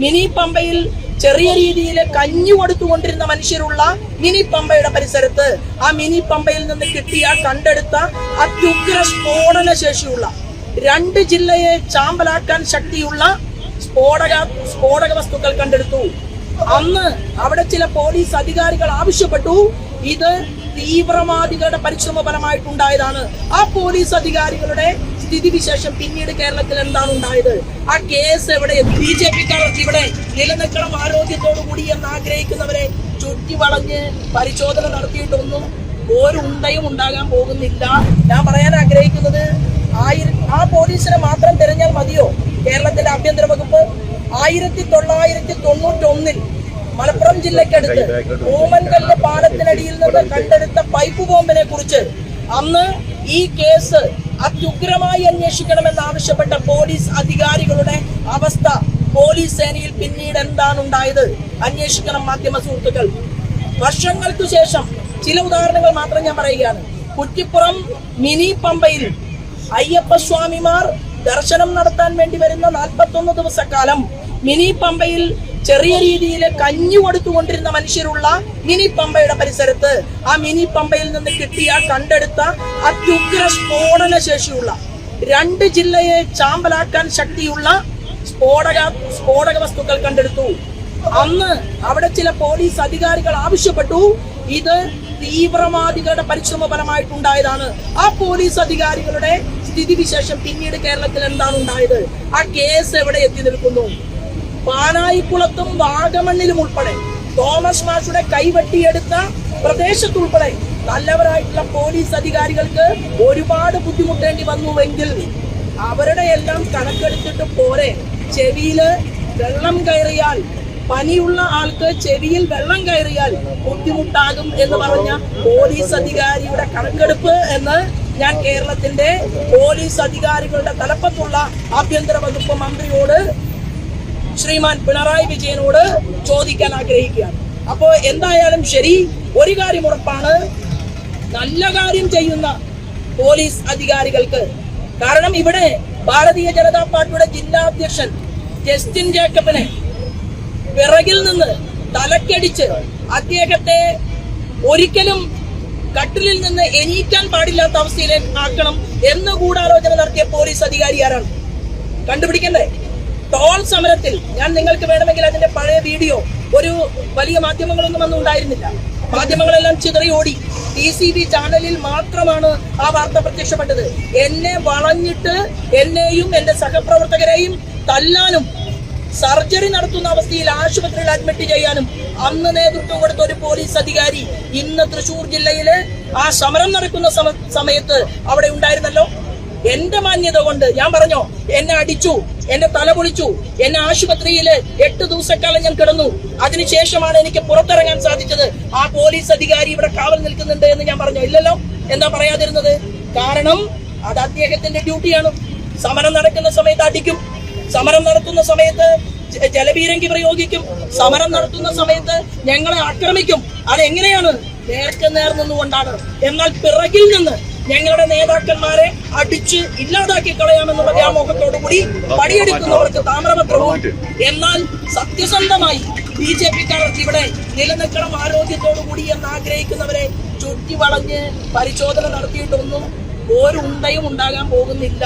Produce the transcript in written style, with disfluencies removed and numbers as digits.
Mini പമ്പയിൽ ചെറിയ രീതിയിൽ കഞ്ഞി കൊടുത്തുകൊണ്ടിരുന്ന മനുഷ്യരുള്ള മിനി പമ്പയുടെ പരിസരത്ത് ആ മിനി പമ്പയിൽ നിന്ന് കിട്ടിയ കണ്ടെടുത്ത അത്യുഗ്ര സ്ഫോടന ശേഷിയുള്ള 2 ജില്ലയെ ചാമ്പലാക്കാൻ ശക്തിയുള്ള സ്ഫോടക വസ്തുക്കൾ കണ്ടെടുത്തു. അന്ന് അവിടെ ചില പോലീസ് അധികാരികൾ ആവശ്യപ്പെട്ടു, ഇത് തീവ്രവാദികളുടെ പരിശ്രമ ഫലമായിട്ടുണ്ടായതാണ്. ആ പോലീസ് അധികാരികളുടെ സ്ഥിതിവിശേഷം പിന്നീട് കേരളത്തിൽ എന്താണ് ഉണ്ടായത്? ആ കേസ് എവിടെ? BJP-ക്കാർക്ക് ഇവിടെ നിലനിൽക്കണം ആരോഗ്യത്തോടുകൂടി എന്ന് ആഗ്രഹിക്കുന്നവരെ ചുറ്റി വളഞ്ഞ് പരിശോധന നടത്തിയിട്ടൊന്നും ഒരു ഉണ്ടയും ഉണ്ടാകാൻ പോകുന്നില്ല. ഞാൻ പറയാൻ ആഗ്രഹിക്കുന്നത്, ആ പോലീസിനെ മാത്രം തിരഞ്ഞാൽ മതിയോ കേരളത്തിലെ ആഭ്യന്തര വകുപ്പ്? 1991 മലപ്പുറം ജില്ലക്കടുത്ത് ഓമൻകല്ല് പാലത്തിനടിയിൽ നിന്ന് കണ്ടെടുത്ത പൈപ്പ് ബോംബിനെ കുറിച്ച് അന്ന് ഈ കേസ് അത്യുഗ്രമായി അന്വേഷിക്കണമെന്ന് ആവശ്യപ്പെട്ട പോലീസ് അധികാരികളുടെ അവസ്ഥ പോലീസ് സേനയിൽ പിന്നീട് എന്താണ് ഉണ്ടായത്? അന്വേഷിക്കണം മാധ്യമ സുഹൃത്തുക്കൾ. വർഷങ്ങൾക്കു ശേഷം ചില ഉദാഹരണങ്ങൾ മാത്രം ഞാൻ പറയുകയാണ്. കുറ്റിപ്പുറം മിനി പമ്പയിൽ അയ്യപ്പസ്വാമിമാർ ദർശനം നടത്താൻ വേണ്ടി വരുന്ന 41 ദിവസക്കാലം മിനി പമ്പയിൽ ചെറിയ രീതിയിൽ കഞ്ഞി കൊടുത്തുകൊണ്ടിരുന്ന മനുഷ്യരുള്ള മിനി പമ്പയുടെ പരിസരത്ത് ആ മിനി പമ്പയിൽ നിന്ന് കിട്ടിയ കണ്ടെടുത്ത അത്യുഗ്ര സ്ഫോടന ശേഷിയുള്ള 2 ജില്ലയെ ചാമ്പലാക്കാൻ ശക്തിയുള്ള സ്ഫോടക വസ്തുക്കൾ കണ്ടെടുത്തു. അന്ന് അവിടെ ചില പോലീസ് അധികാരികൾ ആവശ്യപ്പെട്ടു, ഇത് തീവ്രവാദികളുടെ പരിശ്രമ ഫലമായിട്ടുണ്ടായതാണ്. ആ പോലീസ് അധികാരികളുടെ സ്ഥിതിവിശേഷം പിന്നീട് കേരളത്തിൽ എന്താണ് ഉണ്ടായത്? ആ കേസ് എവിടെ എത്തി നിൽക്കുന്നു? പാനായിക്കുളത്തും വാഗമണ്ണിലും ഉൾപ്പെടെ തോമസ് മാഷുടെ കൈവെട്ടിയെടുത്ത പ്രദേശത്തുൾപ്പെടെ നല്ലവരായിട്ടുള്ള പോലീസ് അധികാരികൾക്ക് ഒരുപാട് ബുദ്ധിമുട്ടേണ്ടി വന്നുവെങ്കിൽ അവരുടെ എല്ലാം കണക്കെടുത്തിട്ട് പോരെ. ചെവിയില് വെള്ളം കയറിയാൽ, പനിയുള്ള ആൾക്ക് ചെവിയിൽ വെള്ളം കയറിയാൽ ബുദ്ധിമുട്ടാകും എന്ന് പറഞ്ഞ പോലീസ് അധികാരിയുടെ കണക്കെടുപ്പ് എന്ന് ഞാൻ കേരളത്തിന്റെ പോലീസ് അധികാരികളുടെ തലപ്പത്തുള്ള ആഭ്യന്തര വകുപ്പ് മന്ത്രിയോട്, ശ്രീമാൻ പിണറായി വിജയനോട് ചോദിക്കാൻ ആഗ്രഹിക്കുകയാണ്. അപ്പോ എന്തായാലും ശരി, ഒരു കാര്യം ഉറപ്പാണ്, നല്ല കാര്യം ചെയ്യുന്ന പോലീസ് അധികാരികൾക്ക്. കാരണം ഇവിടെ ഭാരതീയ ജനതാ പാർട്ടിയുടെ ജില്ലാ അധ്യക്ഷൻ ജസ്റ്റിൻ ജേക്കബിനെ പിറകിൽ നിന്ന് തലക്കടിച്ച് അദ്ദേഹത്തെ ഒരിക്കലും കട്ടിലിൽ നിന്ന് എണീക്കാൻ പാടില്ലാത്ത അവസ്ഥയിലേക്ക് ആക്കണം എന്ന് ഗൂഢാലോചന നടത്തിയ പോലീസ് അധികാരി ആരാണ്? കണ്ടുപിടിക്കണ്ടേ? ടോൾ സമരത്തിൽ ഞാൻ നിങ്ങൾക്ക് വേണമെങ്കിൽ അതിന്റെ പഴയ വീഡിയോ, ഒരു വലിയ മാധ്യമങ്ങളൊന്നും അന്ന് ഉണ്ടായിരുന്നില്ല, മാധ്യമങ്ങളെല്ലാം ചിതറി ഓടി. TCB ചാനലിൽ മാത്രമാണ് ആ വാർത്ത പ്രത്യക്ഷപ്പെട്ടത്. എന്നെ വളഞ്ഞിട്ട് എന്നെയും എന്റെ സഹപ്രവർത്തകരെയും തല്ലാനും സർജറി നടത്തുന്ന അവസ്ഥയിൽ ആശുപത്രിയിൽ അഡ്മിറ്റ് ചെയ്യാനും അന്ന് നേതൃത്വം കൊടുത്ത ഒരു പോലീസ് അധികാരി ഇന്ന് തൃശൂർ ജില്ലയിലെ ആ സമരം നടക്കുന്ന സമയത്ത് അവിടെ ഉണ്ടായിരുന്നല്ലോ. എന്റെ മാന്യത കൊണ്ട് ഞാൻ പറഞ്ഞോ, എന്നെ അടിച്ചു, എന്നെ തല പൊളിച്ചു, എന്നെ ആശുപത്രിയിൽ 8 ദിവസക്കാലം ഞാൻ കിടന്നു. അതിനുശേഷമാണ് എനിക്ക് പുറത്തിറങ്ങാൻ സാധിച്ചത്. ആ പോലീസ് അധികാരി ഇവിടെ കാവൽ നിൽക്കുന്നുണ്ട് എന്ന് ഞാൻ പറഞ്ഞോ? ഇല്ലല്ലോ. എന്താ പറയാതിരുന്നത്? കാരണം അത് അദ്ദേഹത്തിന്റെ ഡ്യൂട്ടിയാണ്. സമരം നടക്കുന്ന സമയത്ത് അടിക്കും, സമരം നടത്തുന്ന സമയത്ത് ജലപീരങ്കി പ്രയോഗിക്കും, സമരം നടത്തുന്ന സമയത്ത് ഞങ്ങളെ ആക്രമിക്കും. അതെങ്ങനെയാണ്? നേർക്ക് നേർ നിന്നുകൊണ്ടാണ്. എന്നാൽ പിറകിൽ നിന്ന് ഞങ്ങളുടെ നേതാക്കന്മാരെ അടിച്ച് ഇല്ലാതാക്കി കളയാമെന്നുള്ള വ്യാമോഹത്തോടു കൂടി പടിയെടുക്കുന്നവർക്ക് താമ്രപത്രവും. എന്നാൽ സത്യസന്ധമായി BJP-ക്കാർക്ക് ഇവിടെ നിലനിൽക്കണം ആരോഗ്യത്തോടുകൂടി എന്ന് ആഗ്രഹിക്കുന്നവരെ ചുറ്റി വളഞ്ഞ് പരിശോധന നടത്തിയിട്ടൊന്നും ഒരു ഉണ്ടയും ഉണ്ടാകാൻ പോകുന്നില്ല.